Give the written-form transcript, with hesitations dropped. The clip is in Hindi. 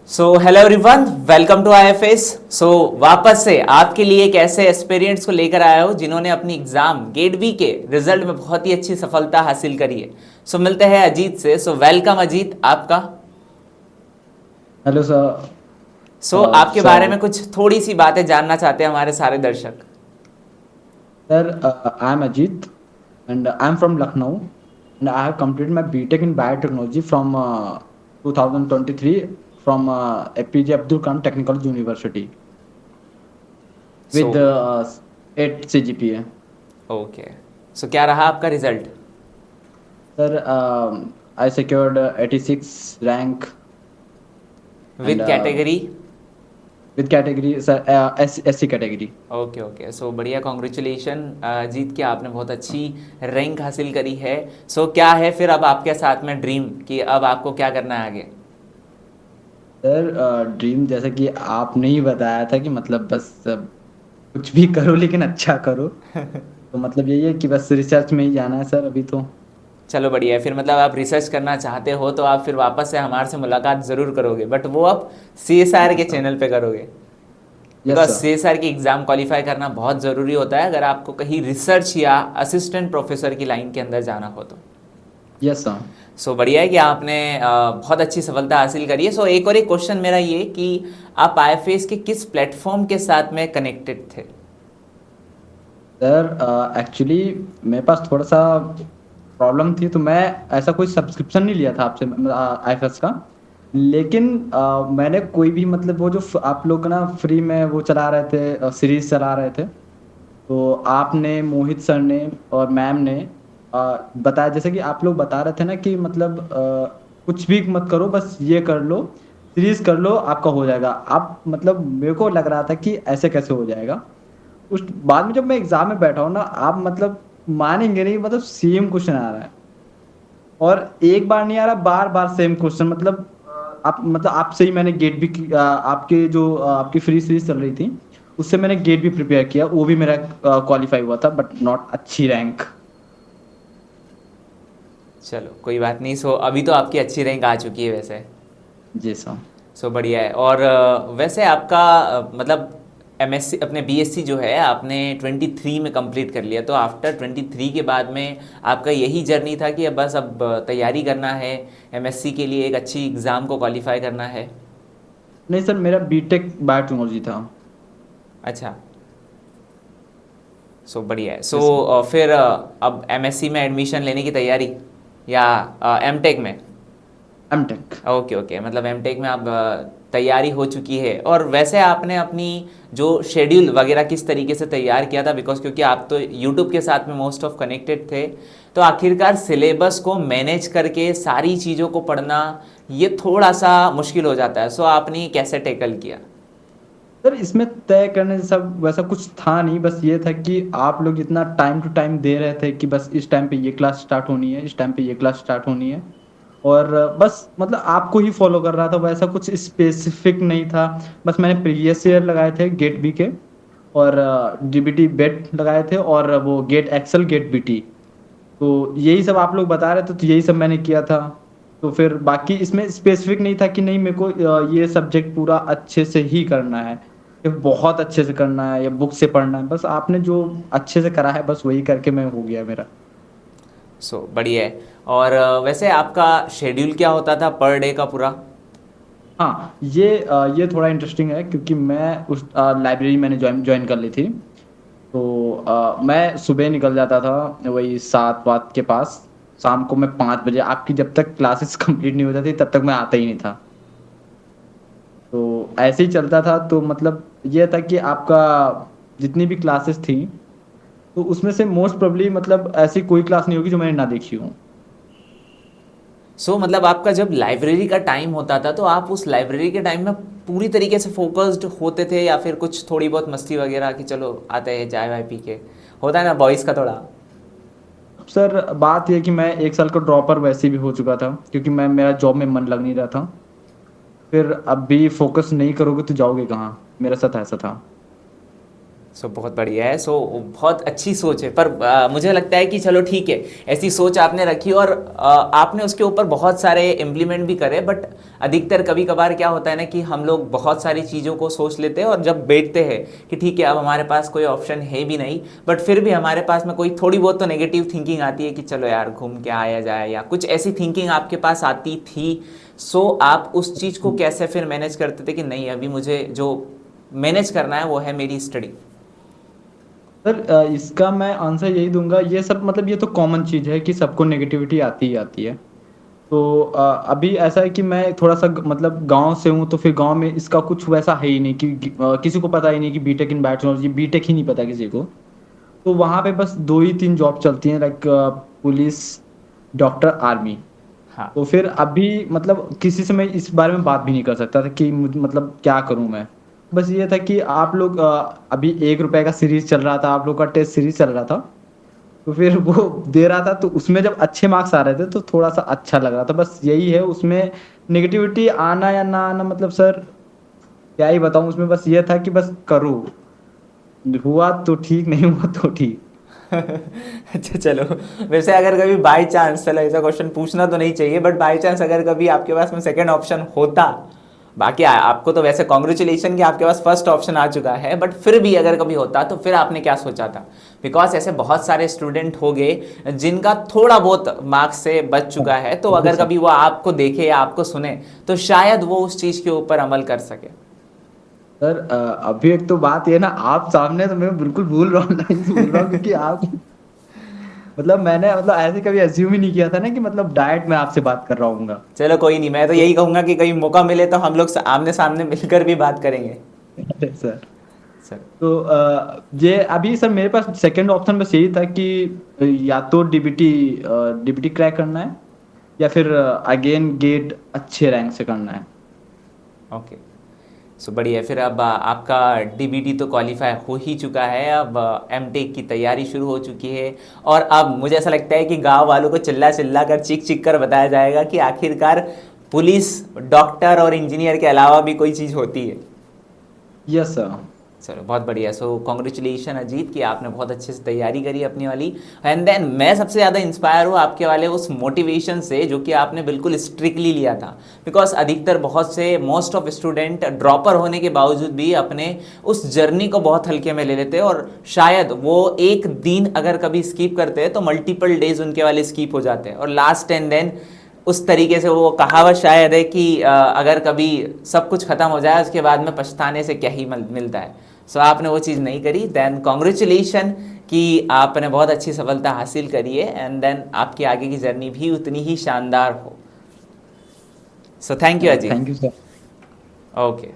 So hello everyone, welcome to IFS. So वापस से आपके लिए एक ऐसे एस्पिरेंट्स को लेकर आया हूँ जिन्होंने अपनी एग्जाम गेट बी के रिजल्ट में बहुत ही अच्छी सफलता हासिल करी है। सो मिलते हैं अजीत से। सो वेलकम अजीत आपका। Hello sir. सो आपके बारे सर में कुछ थोड़ी सी बातें जानना चाहते हैं हमारे सारे दर्शक। Sir I am Ajit and I'm from Lucknow and I have completed my BTech in biotechnology from 2023 from APJ Abdul Kalam Technical University so with 8 CGPA. Okay, so क्या रहा आपका result? Sir, I secured 86 rank and with category? with category sir, SC category. Okay okay, so बढ़िया, कॉन्ग्रेचुलेशन जीत के आपने बहुत अच्छी रैंक हासिल करी है। सो क्या है फिर अब आपके साथ में ड्रीम कि अब आपको क्या करना है आगे? सर ड्रीम जैसा कि आपने ही बताया था कि मतलब बस कुछ भी करो लेकिन अच्छा करो। तो मतलब यही है कि बस रिसर्च में ही जाना है सर अभी तो। चलो बढ़िया है, फिर मतलब आप रिसर्च करना चाहते हो तो आप फिर वापस से हमारे से मुलाकात ज़रूर करोगे, बट वो आप सीएसआर के यस सर। चैनल पे करोगे। Yes because sir. सीएसआर की एग्ज़ाम क्वालिफाई करना बहुत ज़रूरी होता है अगर आपको कहीं रिसर्च या असिस्टेंट प्रोफेसर की लाइन के अंदर जाना हो तो। Yes sir. सो बढ़िया है कि आपने बहुत अच्छी सफलता हासिल करी है। सो एक और एक क्वेश्चन मेरा ये कि आप आईएफएस के किस प्लेटफॉर्म के साथ में कनेक्टेड थे? सर एक्चुअली मेरे पास थोड़ा सा प्रॉब्लम थी तो मैं ऐसा कोई सब्सक्रिप्शन नहीं लिया था आपसे आईएफएस का। लेकिन मैंने कोई भी मतलब वो जो आप लोग ना फ्री में वो चला रहे थे सीरीज चला रहे थे। तो आपने मोहित सर ने और मैम ने बताया जैसे कि आप लोग बता रहे थे ना कि मतलब कुछ भी मत करो बस ये कर लो सीरीज कर लो आपका हो जाएगा। आप मतलब मेरे को लग रहा था कि ऐसे कैसे हो जाएगा। उस बाद में जब मैं एग्जाम में बैठा हूँ ना आप मतलब मानेंगे नहीं मतलब सेम क्वेश्चन आ रहा है। और एक बार नहीं आ रहा बार बार सेम क्वेश्चन मतलब आप मतलब आपसे ही मैंने गेट भी आपके जो आपकी फ्री सीरीज चल रही थी उससे मैंने गेट भी प्रिपेयर किया वो भी मेरा क्वालिफाई हुआ था बट नॉट अच्छी रैंक। चलो कोई बात नहीं। सो अभी तो आपकी अच्छी रैंक आ चुकी है वैसे। जी सर। सो बढ़िया है। और वैसे आपका मतलब एमएससी अपने बीएससी जो है आपने 23 में कंप्लीट कर लिया, तो आफ्टर 23 के बाद में आपका यही जर्नी था कि अब बस अब तैयारी करना है एमएससी के लिए, एक अच्छी एग्ज़ाम को क्वालिफाई करना है? नहीं सर मेरा बीटेक बायोटेक्नोलॉजी था। अच्छा, सो बढ़िया है। Yes sir. सो फिर अब एमएससी में एडमिशन लेने की तैयारी या एमटेक में? एमटेक। ओके ओके, मतलब एमटेक में आप तैयारी हो चुकी है। और वैसे आपने अपनी जो शेड्यूल वगैरह किस तरीके से तैयार किया था, बिकॉज क्योंकि आप तो यूट्यूब के साथ में मोस्ट ऑफ कनेक्टेड थे, तो आखिरकार सिलेबस को मैनेज करके सारी चीज़ों को पढ़ना ये थोड़ा सा मुश्किल हो जाता है। सो आपने कैसे टैकल किया? सर इसमें तय करने जैसा वैसा कुछ था नहीं बस ये था कि आप लोग जितना टाइम टू टाइम दे रहे थे कि बस इस टाइम पे ये क्लास स्टार्ट होनी है इस टाइम पे ये क्लास स्टार्ट होनी है। और बस मतलब आपको ही फॉलो कर रहा था वैसा कुछ स्पेसिफिक नहीं था। बस मैंने प्रीवियस ईयर लगाए थे गेट बी के और डीबीटी बेट लगाए थे और वो गेट एक्सेल गेट बीटी। तो यही सब आप लोग बता रहे थे तो यही सब मैंने किया था। तो फिर बाकी इसमें स्पेसिफिक नहीं था कि नहीं मेरे को ये सब्जेक्ट पूरा अच्छे से ही करना है या बहुत अच्छे से करना है या बुक से पढ़ना है। बस आपने जो अच्छे से करा है बस वही करके मैं हो गया मेरा। सो बढ़िया है। और वैसे आपका शेड्यूल क्या होता था पर डे का पूरा? हाँ ये थोड़ा इंटरेस्टिंग है क्योंकि मैं उस लाइब्रेरी मैंने ज्वाइन ज्वाइन कर ली थी। तो मैं सुबह निकल जाता था वही 7 वात के पास। शाम को मैं 5 बजे आपकी जब तक क्लासेस कंप्लीट नहीं हो जाती तब तक मैं आता ही नहीं था। तो ऐसे ही चलता था तो मतलब ये था कि आपका जितनी भी क्लासेस थी तो उसमें से मोस्ट प्रोबेबली मतलब ऐसी कोई क्लास नहीं होगी जो मैंने ना देखी हो। मतलब आपका जब लाइब्रेरी का टाइम होता था तो आप उस लाइब्रेरी के टाइम में पूरी तरीके से फोकस्ड होते थे, या फिर कुछ थोड़ी बहुत मस्ती वगैरह कि चलो आते हैं चाय वाय पी के, होता है ना बॉयज़ का थोड़ा? अब सर बात यह कि मैं 1 साल का ड्रॉपर वैसे भी हो चुका था क्योंकि मैं मेरा जॉब में मन लग नहीं रहा था। फिर अब भी फोकस नहीं करोगे तो जाओगे कहाँ मेरे साथ ऐसा था। सो बहुत बढ़िया है। सो बहुत अच्छी सोच है, पर मुझे लगता है कि चलो ठीक है, ऐसी सोच आपने रखी और आपने उसके ऊपर बहुत सारे इम्प्लीमेंट भी करे, बट अधिकतर कभी कभार क्या होता है ना कि हम लोग बहुत सारी चीज़ों को सोच लेते हैं और जब बैठते हैं कि ठीक है अब हमारे पास कोई ऑप्शन है भी नहीं, बट फिर भी हमारे पास में कोई थोड़ी बहुत तो नेगेटिव थिंकिंग आती है कि चलो यार घूम के आया जाए, या कुछ ऐसी थिंकिंग आपके पास आती थी। सो आप उस चीज़ को कैसे फिर मैनेज करते थे कि नहीं अभी मुझे जो मैनेज करना है वो है मेरी स्टडी? सर इसका मैं आंसर यही दूंगा, ये सब मतलब ये तो कॉमन चीज़ है कि सबको नेगेटिविटी आती ही आती है। तो अभी ऐसा है कि मैं थोड़ा सा मतलब गांव से हूँ, तो फिर गांव में इसका कुछ वैसा है ही नहीं कि किसी को पता ही नहीं कि बीटेक इन बायोटेक्नोलॉजी, बीटेक ही नहीं पता किसी को। तो वहाँ पे बस दो ही तीन जॉब चलती हैं, लाइक पुलिस, डॉक्टर, आर्मी। हाँ। तो फिर अभी मतलब किसी से मैं इस बारे में बात भी नहीं कर सकता था कि मतलब क्या करूं मैं। बस ये था कि आप लोग अभी 1 रुपए का सीरीज चल रहा था, आप लोग का टेस्ट सीरीज चल रहा था, तो फिर वो दे रहा था, तो उसमें जब अच्छे मार्क्स आ रहे थे तो थोड़ा सा अच्छा लग रहा था। बस यही है उसमें, नेगेटिविटी आना या ना आना मतलब सर क्या ही बताऊं उसमें, बस ये था कि बस करो, हुआ तो ठीक, नहीं हुआ तो ठीक। अच्छा चलो, वैसे अगर कभी बाय चांस, चलो ऐसा क्वेश्चन पूछना तो नहीं चाहिए, बट बाय चांस अगर कभी आपके पास में सेकंड ऑप्शन होता, बाकी आपको तो वैसे कॉन्ग्रेचुलेशन कि आपके पास फर्स्ट ऑप्शन आ चुका है, बट फिर भी अगर कभी होता तो फिर आपने क्या सोचा था? बिकॉज ऐसे बहुत सारे स्टूडेंट हो गए जिनका थोड़ा बहुत मार्क्स से बच चुका है, तो जी अगर सर। कभी वो आपको देखे या आपको सुने तो शायद वो उस चीज़ के ऊपर अमल कर सके। सर अभी एक तो बात ये ना, आप सामने तो मैं बिल्कुल भूल रहा हूँ, नहीं भूल रहा हूँ, क्योंकि आप मतलब मैंने मतलब ऐसे कभी अज्यूम ही नहीं किया था ना कि मतलब डायरेक्ट मैं आपसे बात कर रहा हूँ। चलो कोई नहीं, मैं तो तो यही कहूँगा कि कहीं मौका मिले तो हम लोग आमने सामने मिलकर भी बात करेंगे। अरे सर, सर। तो ये अभी सर मेरे पास सेकंड ऑप्शन बस यही था कि या तो डीबीटी, डीबीटी क्रैक करना है, या फिर अगेन गेट अच्छे रैंक से करना है। ओके। सो बढ़िया। फिर अब आपका डीबीटी तो क्वालिफाई हो ही चुका है, अब एमटेक की तैयारी शुरू हो चुकी है, और अब मुझे ऐसा लगता है कि गांव वालों को चिल्ला चिल्ला कर चीख चीख कर बताया जाएगा कि आखिरकार पुलिस, डॉक्टर और इंजीनियर के अलावा भी कोई चीज़ होती है। Yes sir. चलो बहुत बढ़िया। सो कॉन्ग्रेचुलेशन अजीत कि आपने बहुत अच्छे से तैयारी करी अपनी वाली। एंड देन मैं सबसे ज़्यादा इंस्पायर हुआ आपके वाले उस मोटिवेशन से जो कि आपने बिल्कुल स्ट्रिक्टली लिया था। बिकॉज अधिकतर बहुत से मोस्ट ऑफ स्टूडेंट ड्रॉपर होने के बावजूद भी अपने उस जर्नी को बहुत हल्के में ले लेते हैं, और शायद वो एक दिन अगर कभी स्किप करते हैं तो मल्टीपल डेज उनके वाले स्किप हो जाते हैं, और लास्ट एंड देन उस तरीके से वो कहावत शायद है कि अगर कभी सब कुछ खत्म हो जाए उसके बाद में पछताने से क्या ही मिलता है। सो आपने वो चीज़ नहीं करी, देन कॉन्ग्रेचुलेशन कि आपने बहुत अच्छी सफलता हासिल करी है, एंड देन आपकी आगे की जर्नी भी उतनी ही शानदार हो। So thank you Ajit. Thank you sir. Okay.